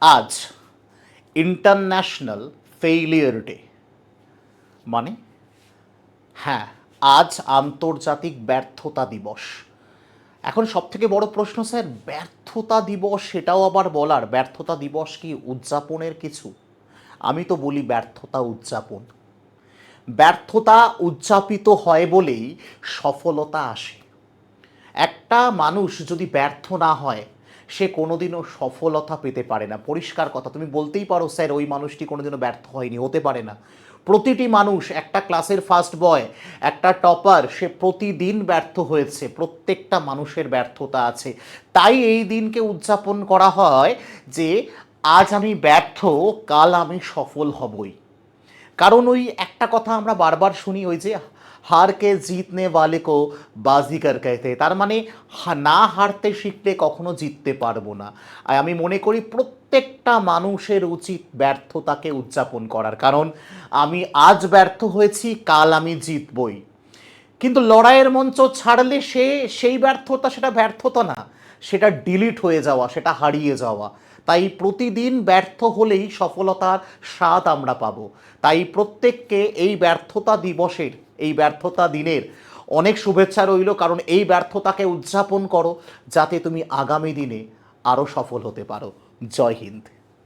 আজ international failure day. মানে হ্যাঁ, আজ আন্তর্জাতিক ব্যর্থতা দিবস। এখন সবথেকে বড় প্রশ্ন, স্যার ব্যর্থতা দিবস সেটাও আবার বলার? ব্যর্থতা দিবস কি উদযাপনের কিছু? আমি তো বলি ব্যর্থতা উদযাপন। ব্যর্থতা উদযাপিত হয় বলেই সফলতা আসে। একটা মানুষ যদি ব্যর্থ না হয় সে কোনোদিনও সফলতা পেতে পারে না। পরিষ্কার কথা, তুমি বলতেই পারো স্যার ওই মানুষটি কোনোদিনও ব্যর্থ হয়নি, হতে পারে না। প্রতিটি মানুষ, একটা ক্লাসের ফার্স্ট বয়, একটা টপার, সে প্রতিদিন ব্যর্থ হয়েছে। প্রত্যেকটা মানুষের ব্যর্থতা আছে। তাই এই দিনকে উদযাপন করা হয় যে আজ আমি ব্যর্থ, কাল আমি সফল হবই। কারণ ওই একটা কথা আমরা বারবার শুনি, ওই যে হার কে জিতনে ওয়ালে কো বাজিগর कहते। তার মানে না হারতে শিখলে কখনো জিততে পারবো না। আর আমি মনে করি প্রত্যেকটা মানুষের উচিত ব্যর্থতাকে উদযাপন করার। কারণ আমি আজ ব্যর্থ হয়েছি, কাল আমি জিতবই। কিন্তু লড়াইয়ের মঞ্চ ছাড়লে সেই ব্যর্থতা, সেটা ব্যর্থতা না, সেটা ডিলিট হয়ে যাওয়া, সেটা হারিয়ে যাওয়া। তাই প্রতিদিন ব্যর্থ হলেই সফলতার স্বাদ আমরা পাবো। তাই প্রত্যেককে এই ব্যর্থতা দিবসের, এই ব্যর্থতা দিনের অনেক শুভেচ্ছা রইল। কারণ এই ব্যর্থতাকে উদযাপন করো যাতে তুমি আগামী দিনে আরও সফল হতে পারো। জয় হিন্দ।